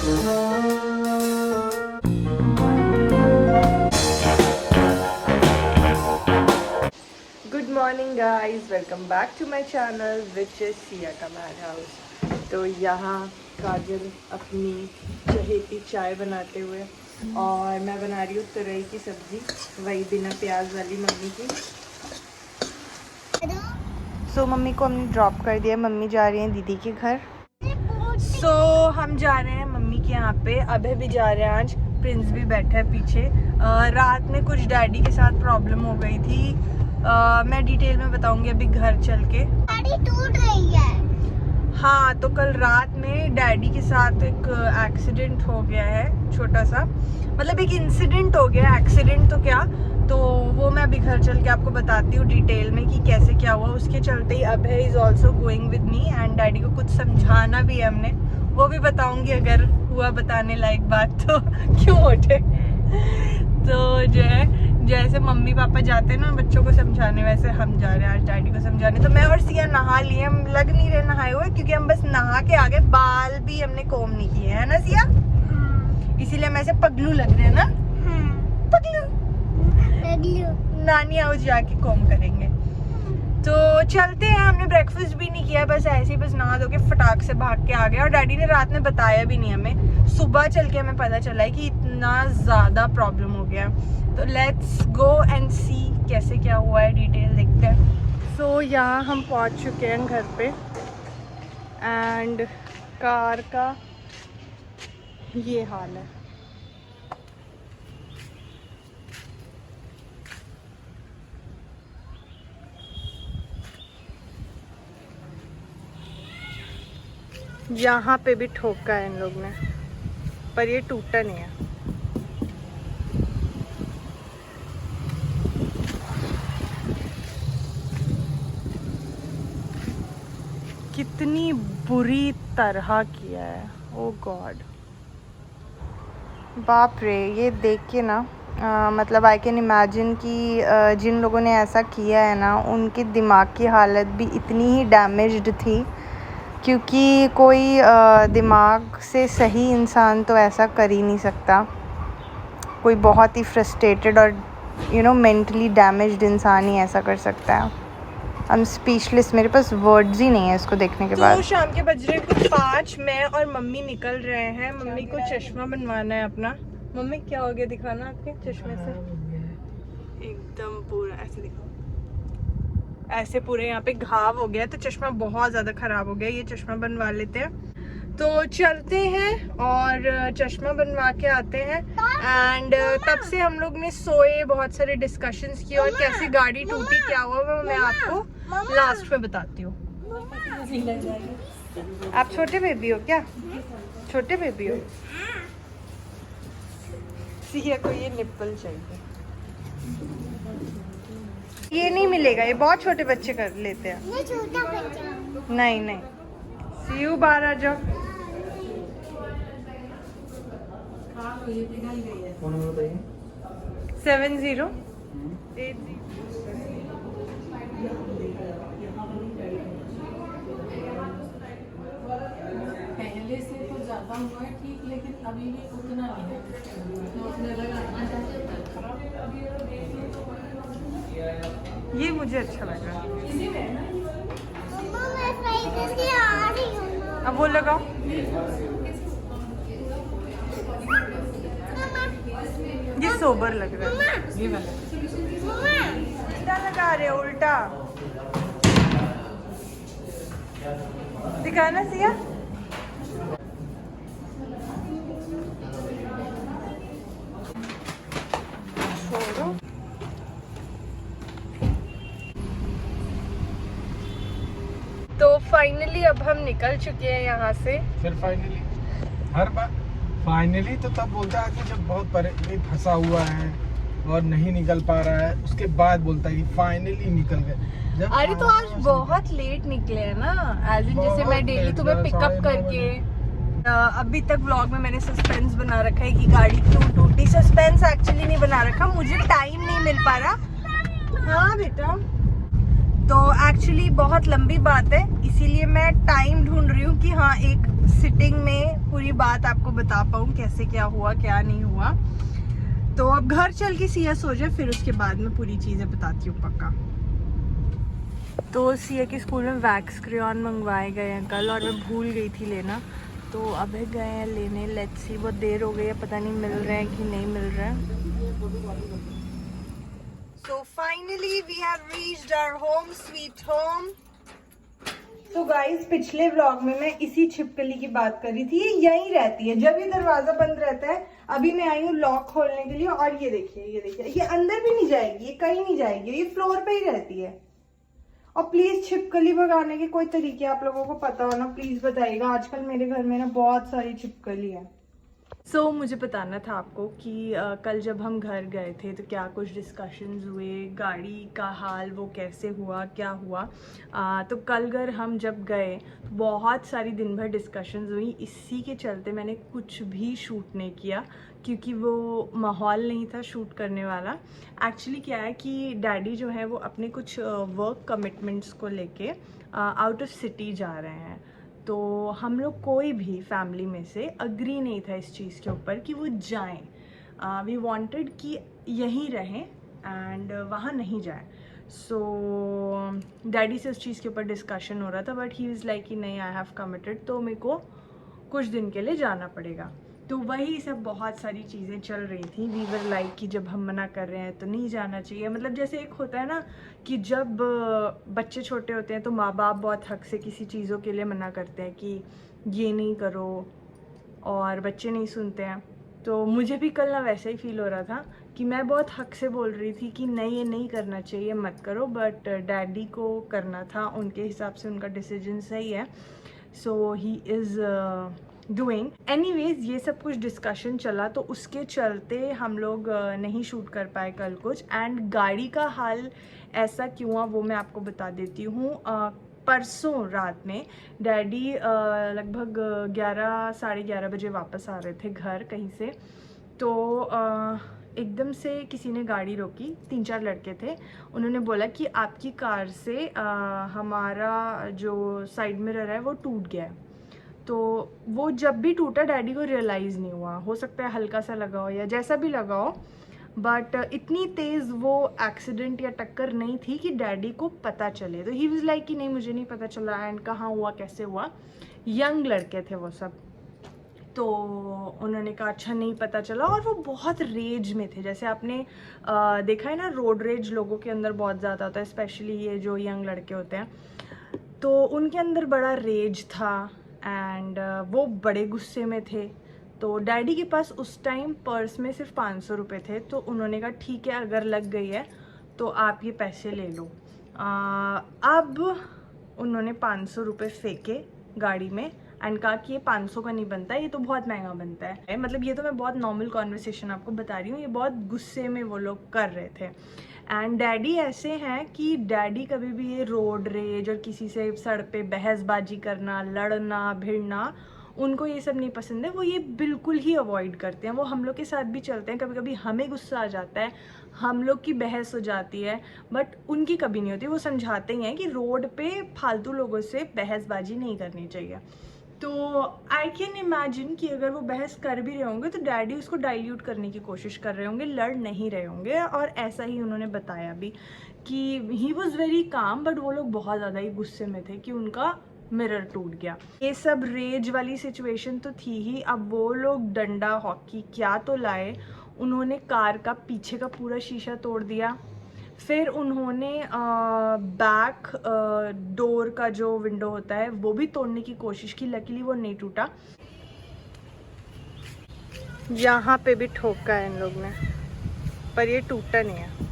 Good morning guys, welcome back to my channel which is Siya का mad house. तो यहाँ काजल अपनी चहेती चाय बनाते हुए और मैं बना रही हूँ तुरई की सब्ज़ी, वही बिना प्याज वाली मम्मी की। सो मम्मी को हमने ड्रॉप कर दिया, मम्मी जा रही हैं दीदी के घर। सो हम जा रहे हैं मम्मी के यहाँ पे, अभय भी जा रहे हैं, आज प्रिंस भी बैठा है पीछे। रात में कुछ डैडी के साथ प्रॉब्लम हो गई थी, मैं डिटेल में बताऊंगी अभी घर चल के। गाड़ी टूट गई है। हाँ, तो कल रात में डैडी के साथ एक एक्सीडेंट हो गया है, छोटा सा, मतलब एक इंसिडेंट हो गया, एक्सीडेंट तो क्या, तो वो मैं अभी घर चल के आपको बताती हूँ डिटेल में कि कैसे क्या हुआ। उसके चलते ही Abhay is also going with me and daddy को कुछ समझाना भी है हमने, वो भी बताऊंगी अगर हुआ बताने लायक बात तो क्यों उठे। तो जो है, जैसे मम्मी पापा जाते हैं ना बच्चों को समझाने, वैसे हम जा रहे हैं आज डैडी को समझाने। तो मैं और सिया नहा लिए, हम लग नहीं रहे नहाए हुए क्योंकि हम बस नहा के आ गए, बाल भी हमने कोम नहीं किए है ना सिया, इसीलिए हम ऐसे पगलू लग रहे हैं ना। पगलू नानी हाउस जाके कोम करेंगे। तो चलते हैं, हमने ब्रेकफास्ट भी नहीं किया, बस ऐसे ही बस नहा धो के फटाक से भाग के आ गए। और डैडी ने रात में बताया भी नहीं हमें, सुबह चल के हमें पता चला है कि इतना ज़्यादा प्रॉब्लम हो गया। तो लेट्स गो एंड सी कैसे क्या हुआ है, डिटेल देखते हैं। सो यहाँ हम पहुँच चुके हैं घर पे एंड कार का ये हाल है। यहाँ पे भी ठोका है इन लोग ने, पर ये टूटा नहीं है। कितनी बुरी तरह किया है, ओ गॉड, बाप रे। ये देख के ना मतलब आई कैन इमेजिन कि जिन लोगों ने ऐसा किया है ना, उनके दिमाग की हालत भी इतनी ही डैमेज्ड थी, क्योंकि कोई दिमाग से सही इंसान तो ऐसा कर ही नहीं सकता। कोई बहुत ही फ्रस्ट्रेटेड और मेंटली डैमेज्ड इंसान ही ऐसा कर सकता है। आई एम स्पीचलेस, मेरे पास वर्ड्स ही नहीं है इसको देखने के बाद। तो शाम के बज रहे कुछ 5, मैं और मम्मी निकल रहे हैं। मम्मी को चश्मा बनवाना है अपना। मम्मी क्या हो गया, दिखाना आपके चश्मे से, एकदम पूरा ऐसे दिखाओ, ऐसे पूरे यहाँ पे घाव हो गया, तो चश्मा बहुत ज़्यादा ख़राब हो गया, ये चश्मा बनवा लेते हैं। तो चलते हैं और चश्मा बनवा के आते हैं। एंड तब से हम लोग ने सोए, बहुत सारे डिस्कशंस किए और कैसे गाड़ी टूटी, क्या हुआ, वो मैं आपको लास्ट में बताती हूँ। आप छोटे बेबी हो क्या? छोटे बेबी हो? सिया को ये निप्पल चाहिए, ये नहीं मिलेगा, ये बहुत छोटे बच्चे कर लेते हैं। ये छोटा बच्चा नहीं नहीं। सीयू बाहर आ जाओ। कौन बताइए? 7080। पहले से तो ज्यादा हुआ है ठीक, लेकिन अभी भी उतना नहीं है। ये मुझे अच्छा लगा। अब वो लगाओ। ये सोबर लग रहा है। ये वाला उल्टा लगा रहे हो, उल्टा दिखाना सिया। छोड़ो। तो फाइनली अब हम निकल चुके हैं यहाँ से। फिर फाइनली हर बार फाइनली तो तब बोलता है कि जब बहुत फंसा हुआ है और नहीं निकल पा रहा है, उसके बाद बोलता है कि फाइनली निकल गए। अरे तो आज बहुत लेट निकले हैं ना, एज इन जैसे मैं डेली तुम्हें पिकअप करके अभी तक व्लॉग में मैंने सस्पेंस बना रखा है कि गाड़ी क्यों टूटी। सस्पेंस एक्चुअली नहीं बना रखा, मुझे टाइम नहीं मिल पा रहा। हाँ बेटा, तो एक्चुअली बहुत लंबी बात है, इसीलिए मैं टाइम ढूंढ रही हूँ कि हाँ एक सिटिंग में पूरी बात आपको बता पाऊँ कैसे क्या हुआ क्या नहीं हुआ। तो अब घर चल के सिया सो जाए, फिर उसके बाद में पूरी चीज़ें बताती हूँ पक्का। तो सिया के स्कूल में वैक्स क्रेयॉन मंगवाए गए हैं कल, और मैं भूल गई थी लेना, तो अभी गए हैं लेने। लेट्स सी, बहुत देर हो गई है, पता नहीं मिल रहे हैं कि नहीं मिल रहे हैं। So finally we have reached our home sweet home. तो गाइस, पिछले व्लॉग में मैं इसी छिपकली की बात कर रही थी। ये यहीं रहती है जब ये दरवाजा बंद रहता है। अभी मैं आई हूँ लॉक खोलने के लिए, और ये देखिए ये अंदर भी नहीं जाएगी, ये कहीं नहीं जाएगी, ये फ्लोर पे ही रहती है। और प्लीज छिपकली भगाने के कोई तरीके आप लोगों को पता हो ना, प्लीज बताइएगा। आजकल मेरे घर में ना बहुत सारी छिपकली है। सो मुझे बताना था आपको कि कल जब हम घर गए थे तो क्या कुछ डिस्कशंस हुए, गाड़ी का हाल वो कैसे हुआ, क्या हुआ। तो कल घर हम जब गए तो बहुत सारी दिन भर डिस्कशंस हुई। इसी के चलते मैंने कुछ भी शूट नहीं किया, क्योंकि वो माहौल नहीं था शूट करने वाला। एक्चुअली क्या है कि डैडी जो है वो अपने कुछ वर्क कमिटमेंट्स को लेके आउट ऑफ सिटी जा रहे हैं। तो हम लोग कोई भी फैमिली में से अग्री नहीं था इस चीज़ के ऊपर कि वो जाएं। वी वांटेड कि यहीं रहें एंड वहाँ नहीं जाएं। सो डैडी से उस चीज़ के ऊपर डिस्कशन हो रहा था, बट ही वाज लाइक कि नहीं, आई हैव कमिटेड, तो मेरे को कुछ दिन के लिए जाना पड़ेगा। तो वही सब बहुत सारी चीज़ें चल रही थी। वी वर लाइक कि जब हम मना कर रहे हैं तो नहीं जाना चाहिए। मतलब जैसे एक होता है ना कि जब बच्चे छोटे होते हैं तो माँ बाप बहुत हक से किसी चीज़ों के लिए मना करते हैं कि ये नहीं करो, और बच्चे नहीं सुनते हैं। तो मुझे भी कल ना वैसा ही फील हो रहा था कि मैं बहुत हक से बोल रही थी कि नहीं, ये नहीं करना चाहिए, मत करो, बट डैडी को करना था, उनके हिसाब से उनका डिसीजन सही है। सो ही इज़ डूइंग एनीवेज। ये सब कुछ डिस्कशन चला, तो उसके चलते हम लोग नहीं शूट कर पाए कल कुछ। एंड गाड़ी का हाल ऐसा क्यों हुआ वो मैं आपको बता देती हूँ। परसों रात में डैडी लगभग 11 साढ़े 11 बजे वापस आ रहे थे घर कहीं से। तो एकदम से किसी ने गाड़ी रोकी, 3-4 लड़के थे। उन्होंने बोला कि आपकी कार से हमारा जो साइड मिरर है वो टूट गया है। तो वो जब भी टूटा डैडी को रियलाइज़ नहीं हुआ। हो सकता है हल्का सा लगा हो या जैसा भी लगा हो, बट इतनी तेज़ वो एक्सीडेंट या टक्कर नहीं थी कि डैडी को पता चले। तो ही वाज लाइक कि नहीं, मुझे नहीं पता चला एंड कहाँ हुआ कैसे हुआ। यंग लड़के थे वो सब। तो उन्होंने कहा अच्छा नहीं पता चला, और वो बहुत रेज में थे। जैसे आपने देखा है ना, रोड रेज लोगों के अंदर बहुत ज़्यादा होता है, स्पेशली ये जो यंग लड़के होते हैं। तो उनके अंदर बड़ा रेज था एंड वो बड़े गुस्से में थे। तो डैडी के पास उस टाइम पर्स में सिर्फ 500 रुपये थे। तो उन्होंने कहा ठीक है, अगर लग गई है तो आप ये पैसे ले लो। अब उन्होंने 500 रुपये फेंके गाड़ी में एंड कहा कि ये 500 का नहीं बनता, ये तो बहुत महंगा बनता है। मतलब ये तो मैं बहुत नॉर्मल कॉन्वर्सेशन आपको बता रही हूँ, ये बहुत गुस्से में वो लोग कर रहे थे। एंड डैडी ऐसे हैं कि डैडी कभी भी ये रोड रेज और किसी से सड़क पे बहसबाजी करना, लड़ना भिड़ना, उनको ये सब नहीं पसंद है। वो ये बिल्कुल ही अवॉइड करते हैं। वो हम लोग के साथ भी चलते हैं, कभी कभी हमें गुस्सा आ जाता है, हम लोग की बहस हो जाती है, बट उनकी कभी नहीं होती। वो समझाते ही हैं कि रोड पे फालतू लोगों से बहसबाजी नहीं करनी चाहिए। तो आई कैन इमेजिन कि अगर वो बहस कर भी रहे होंगे तो डैडी उसको डाइल्यूट करने की कोशिश कर रहे होंगे, लड़ नहीं रहे होंगे। और ऐसा ही उन्होंने बताया भी कि he was very calm, but वो लोग बहुत ज़्यादा ही गुस्से में थे कि उनका मिरर टूट गया। ये सब रेज वाली सिचुएशन तो थी ही। अब वो लोग डंडा हॉकी क्या तो लाए, उन्होंने कार का पीछे का पूरा शीशा तोड़ दिया। फिर उन्होंने बैक डोर का जो विंडो होता है वो भी तोड़ने की कोशिश की, लकीली वो नहीं टूटा। यहाँ पे भी ठोका है इन लोग ने, पर ये टूटा नहीं है।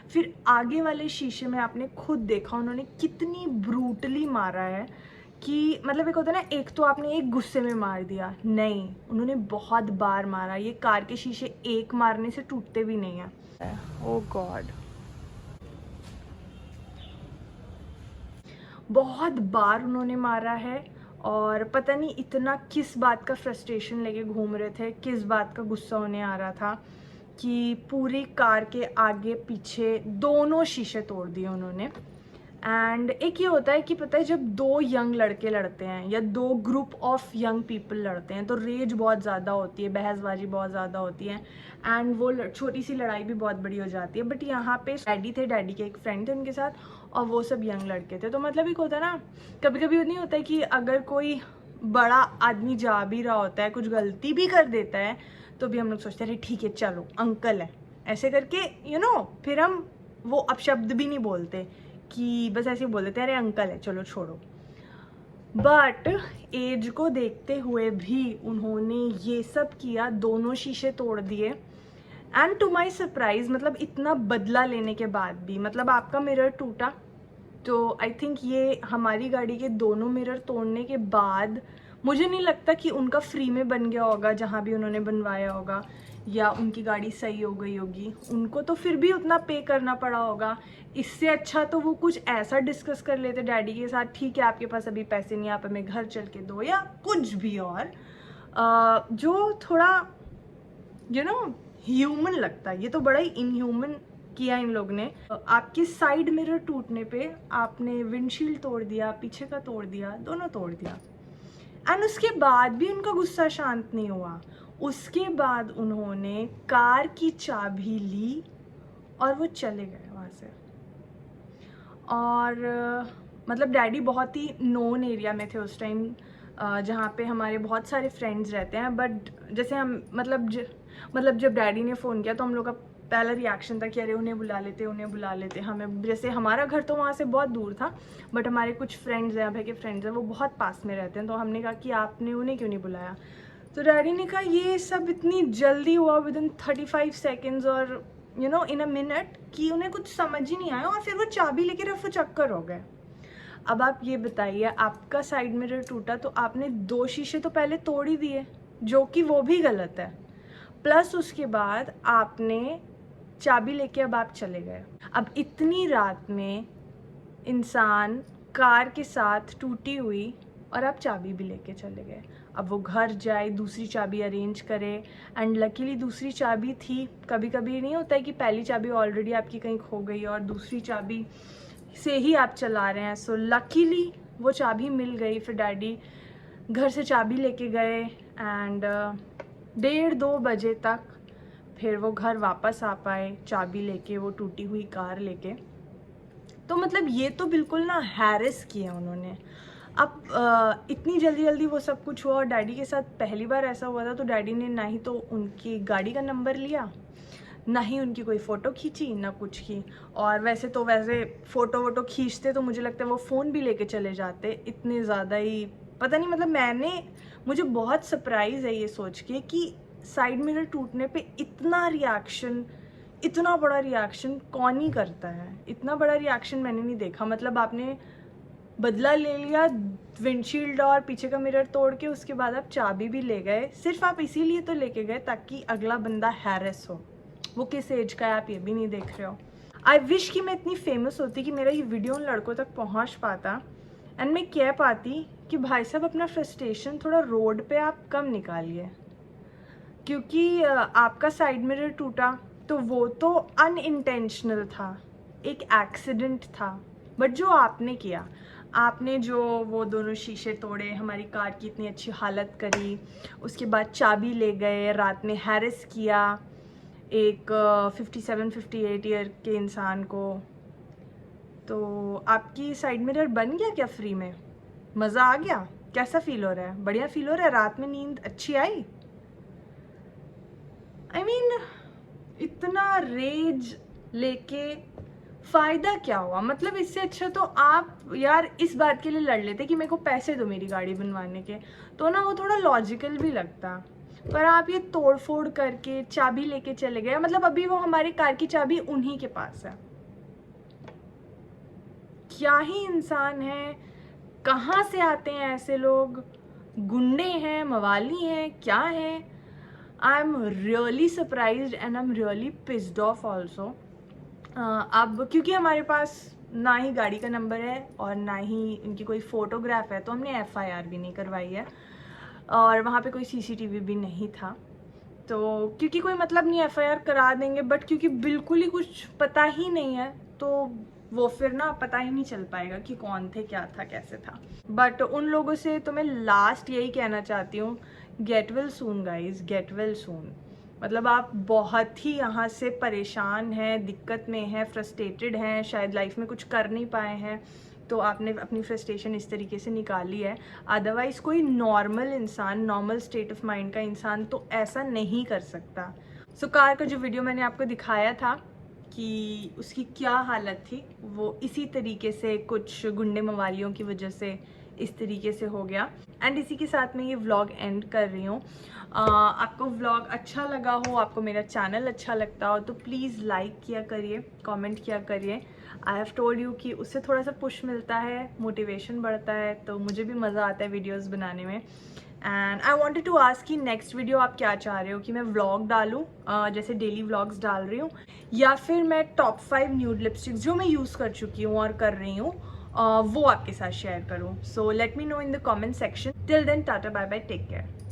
फिर आगे वाले शीशे में आपने खुद देखा उन्होंने कितनी ब्रूटली मारा है कि मतलब एक होता है ना, एक तो आपने एक गुस्से में मार दिया, नहीं, उन्होंने बहुत बार मारा। ये कार के शीशे एक मारने से टूटते भी नहीं है। ओह गॉड, बहुत बार उन्होंने मारा है। और पता नहीं इतना किस बात का फ्रस्ट्रेशन लेके घूम रहे थे, किस बात का गुस्सा होने आ रहा था कि पूरी कार के आगे पीछे दोनों शीशे तोड़ दिए उन्होंने। एंड एक ये होता है कि पता है, जब दो यंग लड़के लड़ते हैं या दो ग्रुप ऑफ यंग पीपल लड़ते हैं तो रेज बहुत ज़्यादा होती है, बहसबाजी बहुत ज़्यादा होती है, एंड वो छोटी सी लड़ाई भी बहुत बड़ी हो जाती है। बट यहाँ पे डैडी थे, डैडी के एक फ्रेंड थे उनके साथ, और वो सब यंग लड़के थे। तो मतलब एक होता है ना, कभी कभी नहीं होता है कि अगर कोई बड़ा आदमी जा भी रहा होता है, कुछ गलती भी कर देता है, तो भी हम लोग सोचते हैं ठीक है चलो अंकल है, ऐसे करके फिर हम वो अपशब्द भी नहीं बोलते कि बस ऐसे ही बोल देते हैं अरे अंकल है चलो छोड़ो। बट एज को देखते हुए भी उन्होंने ये सब किया, दोनों शीशे तोड़ दिए। एंड टू माई सरप्राइज, मतलब इतना बदला लेने के बाद भी, मतलब आपका मिरर टूटा तो आई थिंक ये हमारी गाड़ी के दोनों मिरर तोड़ने के बाद मुझे नहीं लगता कि उनका फ्री में बन गया होगा जहाँ भी उन्होंने बनवाया होगा, या उनकी गाड़ी सही हो गई होगी, उनको तो फिर भी उतना पे करना पड़ा होगा। इससे अच्छा तो वो कुछ ऐसा डिस्कस कर लेते डैडी के साथ, ठीक है आपके पास अभी पैसे नहीं, आप हमें घर चल के दो, या कुछ भी और जो थोड़ा ह्यूमन लगता है। ये तो बड़ा ही इनह्यूमन किया इन लोग ने। आपके साइड मिरर टूटने पे आपने विंडशील्ड तोड़ दिया, पीछे का तोड़ दिया, दोनों तोड़ दिया। एंड उसके बाद भी उनका गुस्सा शांत नहीं हुआ। उसके बाद उन्होंने कार की चाबी ली और वो चले गए वहाँ से। और मतलब डैडी बहुत ही नोन एरिया में थे उस टाइम, जहाँ पे हमारे बहुत सारे फ्रेंड्स रहते हैं। बट जैसे हम मतलब जब डैडी ने फ़ोन किया तो हम लोग का पहला रिएक्शन था कि अरे उन्हें बुला लेते हमें। जैसे हमारा घर तो वहाँ से बहुत दूर था, बट हमारे कुछ फ्रेंड्स हैं, अभय के फ्रेंड्स हैं, वो बहुत पास में रहते हैं। तो हमने कहा कि आपने उन्हें क्यों नहीं बुलाया? तो डैडी ने कहा ये सब इतनी जल्दी हुआ, विदिन 35 सेकेंड्स और इन अ मिनट, कि उन्हें कुछ समझ ही नहीं आया और फिर वो चाबी लेके रफू चक्कर हो गए। अब आप ये बताइए, आपका साइड मिरर टूटा तो आपने 2 शीशे तो पहले तोड़ ही दिए, जो कि वो भी गलत है, प्लस उसके बाद आपने चाबी लेके अब आप चले गए। अब इतनी रात में इंसान कार के साथ टूटी हुई और आप चाबी भी लेके चले गए। अब वो घर जाए, दूसरी चाबी अरेंज करे, एंड लकीली दूसरी चाबी थी। कभी कभी नहीं होता है कि पहली चाबी ऑलरेडी आपकी कहीं खो गई और दूसरी चाबी से ही आप चला रहे हैं। सो लकीली वो चाबी मिल गई। फिर डैडी घर से चाबी लेके गए एंड 1:30-2 बजे तक फिर वो घर वापस आ पाए चाबी लेके, वो टूटी हुई कार लेके। तो मतलब ये तो बिल्कुल ना हैरेस किया उन्होंने। अब इतनी जल्दी वो सब कुछ हुआ और डैडी के साथ पहली बार ऐसा हुआ था। तो डैडी ने ना ही तो उनकी गाड़ी का नंबर लिया, ना ही उनकी कोई फ़ोटो खींची, ना कुछ की। और वैसे फ़ोटो वोटो खींचते तो मुझे लगता है वो फ़ोन भी लेके चले जाते। इतने ज़्यादा ही पता नहीं, मतलब मुझे बहुत सरप्राइज़ है ये सोच के कि साइड मिरर टूटने पे इतना बड़ा रिएक्शन कौन ही करता है। इतना बड़ा रिएक्शन मैंने नहीं देखा। मतलब आपने बदला ले लिया, विंडशील्ड और पीछे का मिरर तोड़ के, उसके बाद आप चाबी भी ले गए। सिर्फ आप इसीलिए तो लेके गए ताकि अगला बंदा हैरेस हो। वो किस एज का है आप ये भी नहीं देख रहे हो। आई विश कि मैं इतनी फेमस होती कि मेरा ये वीडियो उन लड़कों तक पहुंच पाता एंड मैं कह पाती कि भाई साहब अपना फ्रस्ट्रेशन थोड़ा रोड पे आप कम निकालिए, क्योंकि आपका साइड मिरर टूटा तो वो तो अनइंटेंशनल था, एक एक्सीडेंट था। बट जो आपने किया, आपने जो वो दोनों शीशे तोड़े, हमारी कार की इतनी अच्छी हालत करी, उसके बाद चाबी ले गए, रात में हैरेस किया एक 57-58 ईयर के इंसान को, तो आपकी साइड मिरर बन गया क्या फ्री में? मज़ा आ गया? कैसा फील हो रहा है? बढ़िया फील हो रहा है? रात में नींद अच्छी आई? I mean, इतना रेज लेके फ़ायदा क्या हुआ? मतलब इससे अच्छा तो आप यार इस बात के लिए लड़ लेते कि मेरे को पैसे दो मेरी गाड़ी बनवाने के, तो ना वो थोड़ा लॉजिकल भी लगता। पर आप ये तोड़ फोड़ करके चाबी लेके चले गए। मतलब अभी वो हमारी कार की चाबी उन्हीं के पास है। क्या ही इंसान है, कहाँ से आते हैं ऐसे लोग? गुंडे हैं, मवाली हैं, क्या है? I am really surprised and I am really pissed off also. अब क्योंकि हमारे पास ना ही गाड़ी का नंबर है और ना ही इनकी कोई फ़ोटोग्राफ है, तो हमने FIR भी नहीं करवाई है और वहाँ पे कोई CCTV भी नहीं था। तो क्योंकि कोई मतलब नहीं FIR करा देंगे, बट क्योंकि बिल्कुल ही कुछ पता ही नहीं है तो वो फिर ना पता ही नहीं चल पाएगा कि कौन थे, क्या था, कैसे था। बट उन लोगों से तो मैं लास्ट यही कहना चाहती हूँ, get well soon guys, get well soon. मतलब आप बहुत ही यहाँ से परेशान हैं, दिक्कत में हैं, फ्रस्ट्रेटेड हैं, शायद लाइफ में कुछ कर नहीं पाए हैं, तो आपने अपनी फ्रस्ट्रेशन इस तरीके से निकाली है। अदरवाइज़ कोई नॉर्मल इंसान, नॉर्मल स्टेट ऑफ माइंड का इंसान तो ऐसा नहीं कर सकता। सो कार का जो वीडियो मैंने आपको दिखाया था कि उसकी क्या हालत थी, वो इसी तरीके से कुछ गुंडे मवालियों की वजह से इस तरीके से हो गया। एंड इसी के साथ मैं ये व्लॉग एंड कर रही हूँ। आपको व्लॉग अच्छा लगा हो, आपको मेरा चैनल अच्छा लगता हो, तो प्लीज़ लाइक किया करिए, कमेंट किया करिए। आई हैव टोल्ड यू कि उससे थोड़ा सा पुश मिलता है, मोटिवेशन बढ़ता है, तो मुझे भी मज़ा आता है वीडियोस बनाने में। And I wanted to ask कि नेक्स्ट वीडियो आप क्या चाह रहे हो, कि मैं व्लॉग डालूँ जैसे डेली व्लॉग्स डाल रही हूँ, या फिर मैं टॉप 5 न्यूड लिपस्टिक्स जो मैं यूज़ कर चुकी हूँ और कर रही हूँ वो आपके साथ शेयर करूँ। So let me know in the comment section. Till then tata bye bye, take care.